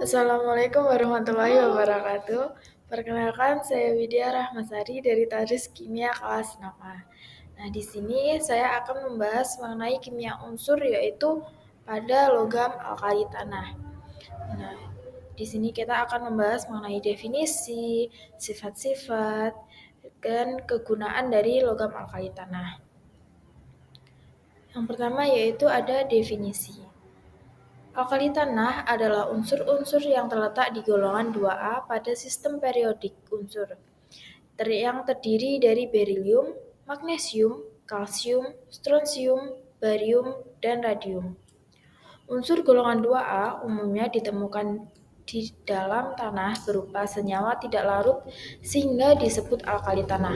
Assalamualaikum warahmatullahi wabarakatuh. Perkenalkan, saya Widya Rahmasari dari Tadris Kimia kelas 6A. Nah, di sini saya akan membahas mengenai kimia unsur yaitu pada logam alkali tanah. Nah, di sini kita akan membahas mengenai definisi, sifat-sifat, dan kegunaan dari logam alkali tanah. Yang pertama yaitu ada definisi. Alkali tanah adalah unsur-unsur yang terletak di golongan 2A pada sistem periodik unsur, yang terdiri dari berilium, magnesium, kalsium, strontium, barium, dan radium. Unsur golongan 2A umumnya ditemukan di dalam tanah berupa senyawa tidak larut sehingga disebut alkali tanah.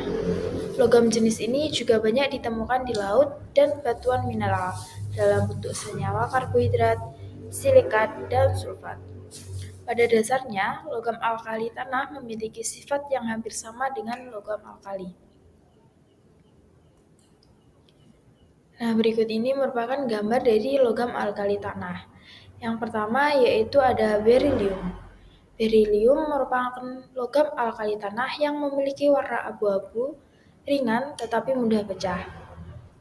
Logam jenis ini juga banyak ditemukan di laut dan batuan mineral dalam bentuk senyawa karbohidrat, silikat, dan sulfat. Pada dasarnya, logam alkali tanah memiliki sifat yang hampir sama dengan logam alkali. Nah, berikut ini merupakan gambar dari logam alkali tanah. Yang pertama yaitu ada berilium. Berilium merupakan logam alkali tanah yang memiliki warna abu-abu, ringan tetapi mudah pecah.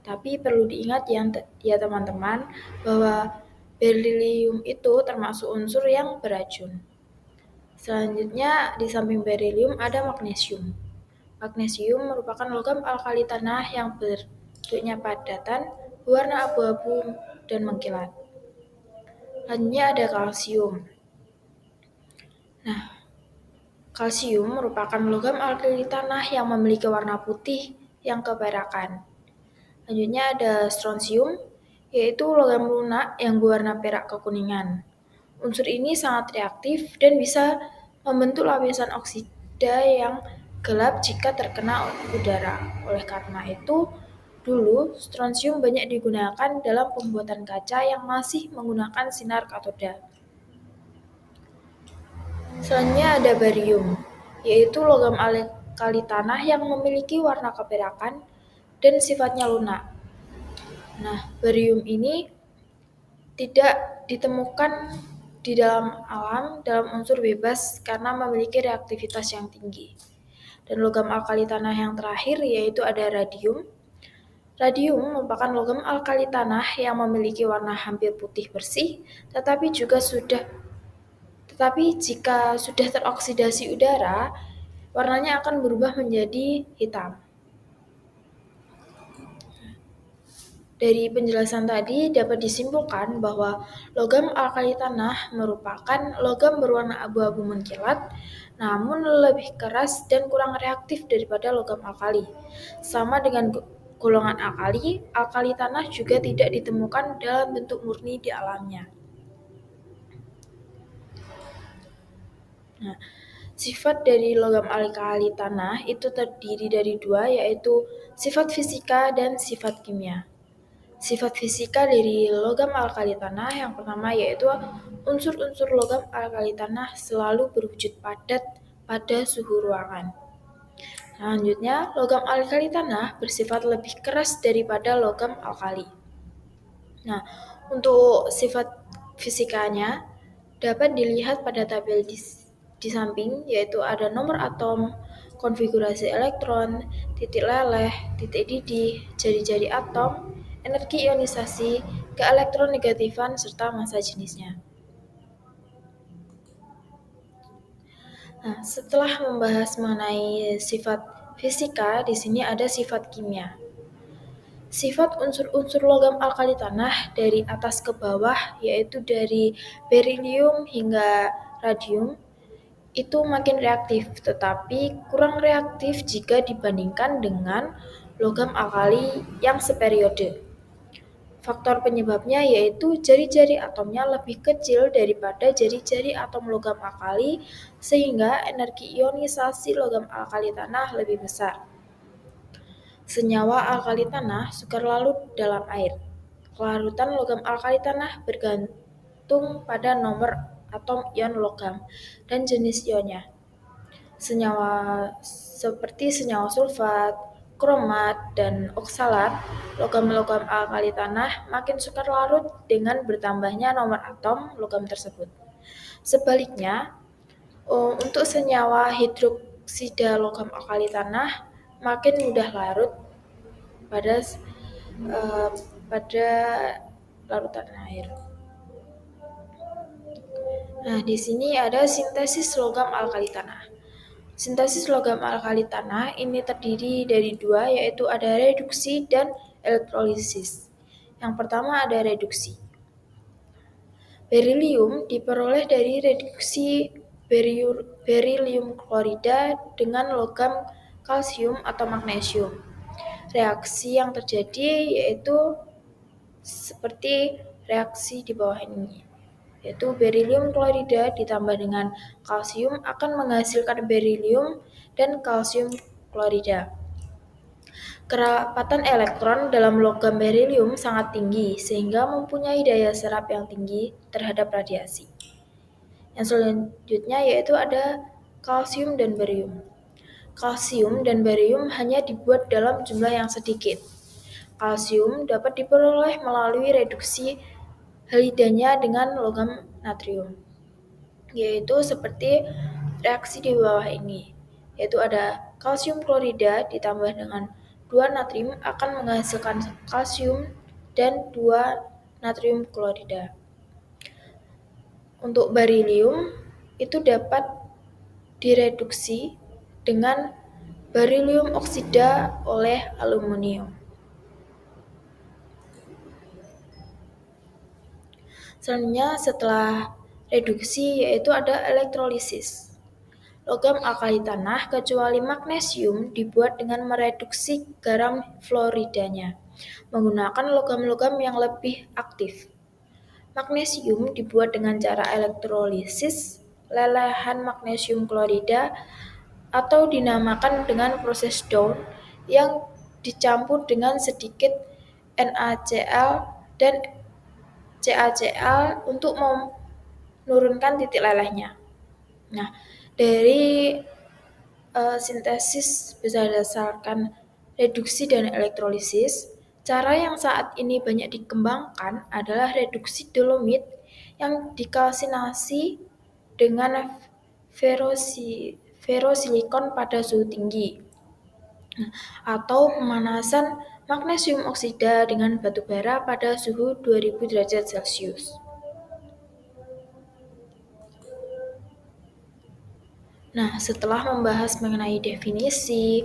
Tapi perlu diingat ya teman-teman bahwa berilium itu termasuk unsur yang beracun. Selanjutnya di samping berilium ada magnesium. Magnesium merupakan logam alkali tanah yang bentuknya padatan, berwarna abu-abu dan mengkilat. Selanjutnya ada kalsium. Nah, kalsium merupakan logam alkali tanah yang memiliki warna putih yang keperakan. Selanjutnya ada strontium, yaitu logam lunak yang berwarna perak kekuningan. Unsur ini sangat reaktif dan bisa membentuk lapisan oksida yang gelap jika terkena udara. Oleh karena itu, dulu strontium banyak digunakan dalam pembuatan kaca yang masih menggunakan sinar katoda. Selanjutnya ada barium, yaitu logam alkali tanah yang memiliki warna keperakan dan sifatnya lunak. Nah, barium ini tidak ditemukan di dalam alam dalam unsur bebas karena memiliki reaktivitas yang tinggi. Dan logam alkali tanah yang terakhir yaitu ada radium. Radium merupakan logam alkali tanah yang memiliki warna hampir putih bersih, tetapi jika sudah teroksidasi udara, warnanya akan berubah menjadi hitam. Dari penjelasan tadi dapat disimpulkan bahwa logam alkali tanah merupakan logam berwarna abu-abu mengkilat, namun lebih keras dan kurang reaktif daripada logam alkali. Sama dengan golongan alkali, alkali tanah juga tidak ditemukan dalam bentuk murni di alamnya. Nah, sifat dari logam alkali tanah itu terdiri dari dua, yaitu sifat fisika dan sifat kimia. Sifat fisika dari logam alkali tanah yang pertama yaitu unsur-unsur logam alkali tanah selalu berwujud padat pada suhu ruangan. Selanjutnya, logam alkali tanah bersifat lebih keras daripada logam alkali. Nah, untuk sifat fisikanya dapat dilihat pada tabel di samping, yaitu ada nomor atom, konfigurasi elektron, titik leleh, titik didih, jari-jari atom, energi ionisasi, keelektronegatifan, serta massa jenisnya. Nah, setelah membahas mengenai sifat fisika, di sini ada sifat kimia. Sifat unsur-unsur logam alkali tanah dari atas ke bawah, yaitu dari berilium hingga radium, itu makin reaktif, tetapi kurang reaktif jika dibandingkan dengan logam alkali yang seperiode. Faktor penyebabnya yaitu jari-jari atomnya lebih kecil daripada jari-jari atom logam alkali, sehingga energi ionisasi logam alkali tanah lebih besar. Senyawa alkali tanah suka larut dalam air. Kelarutan logam alkali tanah bergantung pada nomor atom ion logam dan jenis ionnya. Senyawa seperti senyawa sulfat, kromat, dan oksalat, logam-logam alkali tanah makin sukar larut dengan bertambahnya nomor atom logam tersebut. Sebaliknya, untuk senyawa hidroksida logam alkali tanah makin mudah larut pada eh, pada larutan air. Nah, di sini ada sintesis logam alkali tanah. Sintesis logam alkali tanah ini terdiri dari dua, yaitu ada reduksi dan elektrolisis. Yang pertama ada reduksi. Berilium diperoleh dari reduksi berilium klorida dengan logam kalsium atau magnesium. Reaksi yang terjadi yaitu seperti reaksi di bawah ini, yaitu berilium klorida ditambah dengan kalsium akan menghasilkan berilium dan kalsium klorida. Kerapatan elektron dalam logam berilium sangat tinggi sehingga mempunyai daya serap yang tinggi terhadap radiasi. Yang selanjutnya yaitu ada kalsium dan barium. Kalsium dan barium hanya dibuat dalam jumlah yang sedikit. Kalsium dapat diperoleh melalui reduksi halidanya dengan logam natrium, yaitu seperti reaksi di bawah ini, yaitu ada kalsium klorida ditambah dengan 2 natrium akan menghasilkan kalsium dan 2 natrium klorida. Untuk berilium itu dapat direduksi dengan berilium oksida oleh aluminium. Selanjutnya setelah reduksi yaitu ada elektrolisis. Logam alkali tanah kecuali magnesium dibuat dengan mereduksi garam fluoridanya menggunakan logam-logam yang lebih aktif. Magnesium dibuat dengan cara elektrolisis lelehan magnesium klorida atau dinamakan dengan proses Down yang dicampur dengan sedikit NaCl dan CaCl untuk menurunkan titik lelehnya. Nah, dari sintesis berdasarkan reduksi dan elektrolisis, cara yang saat ini banyak dikembangkan adalah reduksi dolomit yang dikalsinasi dengan ferrosilikon pada suhu tinggi, atau pemanasan magnesium oksida dengan batu bara pada suhu 2000 derajat Celcius. Nah, setelah membahas mengenai definisi,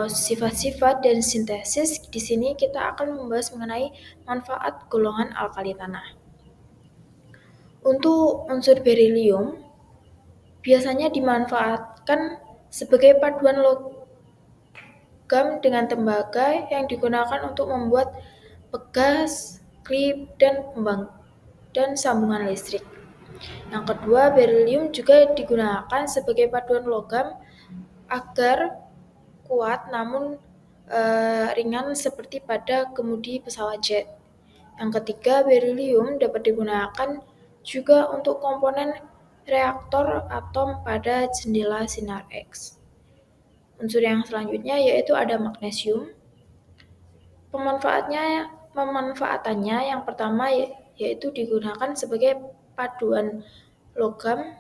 sifat-sifat, dan sintesis, di sini kita akan membahas mengenai manfaat golongan alkali tanah. Untuk unsur berilium, biasanya dimanfaatkan sebagai paduan logam dengan tembaga yang digunakan untuk membuat pegas, klip, dan sambungan listrik. Yang kedua, berilium juga digunakan sebagai paduan logam agar kuat namun ringan seperti pada kemudi pesawat jet. Yang ketiga, berilium dapat digunakan juga untuk komponen reaktor atom pada jendela sinar X. Unsur yang selanjutnya yaitu ada magnesium. Pemanfaatannya yang pertama yaitu digunakan sebagai paduan logam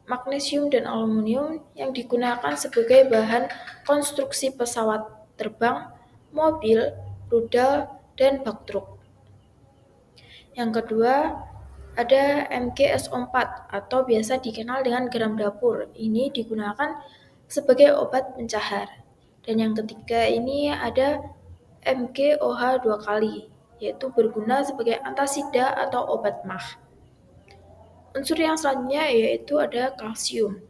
magnesium dan aluminium yang digunakan sebagai bahan konstruksi pesawat terbang, mobil, rudal, dan bak truk. Yang kedua, ada MgSO4 atau biasa dikenal dengan garam dapur. Ini digunakan sebagai obat pencahar. Dan yang ketiga ini ada MgOH 2 kali, yaitu berguna sebagai antasida atau obat MAH. Unsur yang selanjutnya yaitu ada kalsium.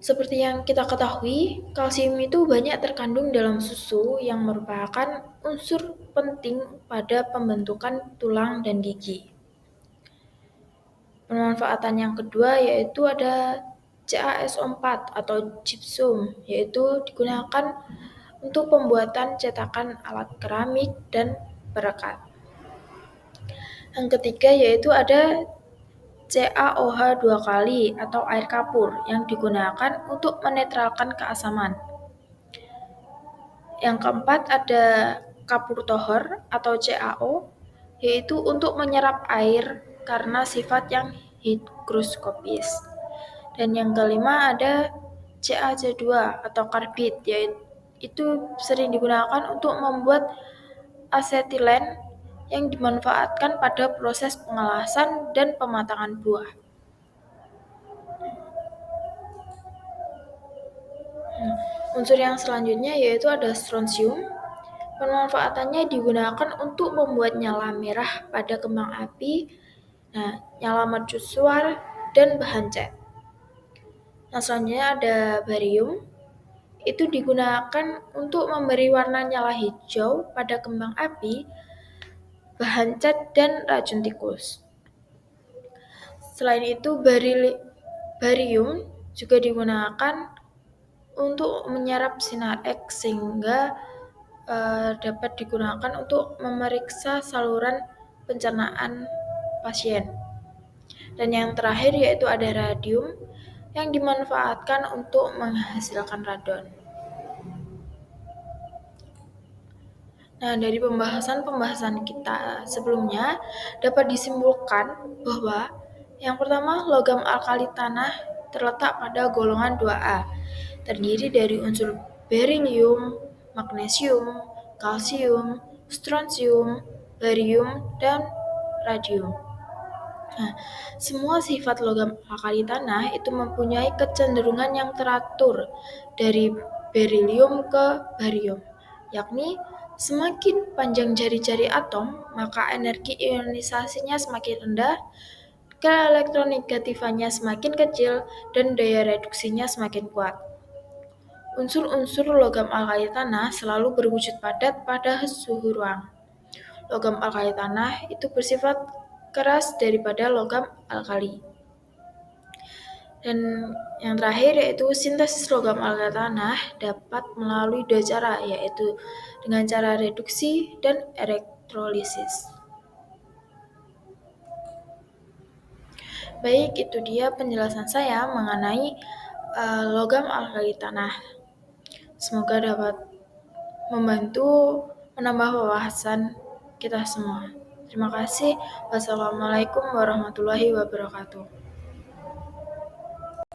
Seperti yang kita ketahui, kalsium itu banyak terkandung dalam susu yang merupakan unsur penting pada pembentukan tulang dan gigi. Pemanfaatan yang kedua yaitu ada CaSO4 atau gypsum, yaitu digunakan untuk pembuatan cetakan alat keramik dan perekat. Yang ketiga yaitu ada CaOH 2 kali atau air kapur yang digunakan untuk menetralkan keasaman. Yang keempat ada kapur tohor atau CaO yaitu untuk menyerap air karena sifat yang higroskopis. Dan yang kelima ada CaC2 atau karbit, yaitu sering digunakan untuk membuat asetilen yang dimanfaatkan pada proses pengelasan dan pematangan buah. Unsur yang selanjutnya yaitu ada strontium. Pemanfaatannya digunakan untuk membuat nyala merah pada kembang api, nyala mercusuar, dan bahan cat. Nah, selanjutnya ada barium. Itu digunakan untuk memberi warna nyala hijau pada kembang api, bahan cat, dan racun tikus. Selain itu, barium juga digunakan untuk menyerap sinar X sehingga dapat digunakan untuk memeriksa saluran pencernaan pasien. Dan yang terakhir yaitu ada radium yang dimanfaatkan untuk menghasilkan radon. Nah, dari pembahasan kita sebelumnya dapat disimpulkan bahwa yang pertama, logam alkali tanah terletak pada golongan 2A, terdiri dari unsur berilium, magnesium, kalsium, strontium, barium, dan radium. Nah, semua sifat logam alkali tanah itu mempunyai kecenderungan yang teratur dari berilium ke barium, yakni semakin panjang jari-jari atom, maka energi ionisasinya semakin rendah, keelektronegatifannya semakin kecil, dan daya reduksinya semakin kuat. Unsur-unsur logam alkali tanah selalu berwujud padat pada suhu ruang. Logam alkali tanah itu bersifat keras daripada logam alkali. Dan yang terakhir yaitu sintesis logam alkali tanah dapat melalui dua cara, yaitu dengan cara reduksi dan elektrolisis. Baik, itu dia penjelasan saya mengenai logam alkali tanah. Semoga dapat membantu menambah wawasan kita semua. Terima kasih. Wassalamualaikum warahmatullahi wabarakatuh.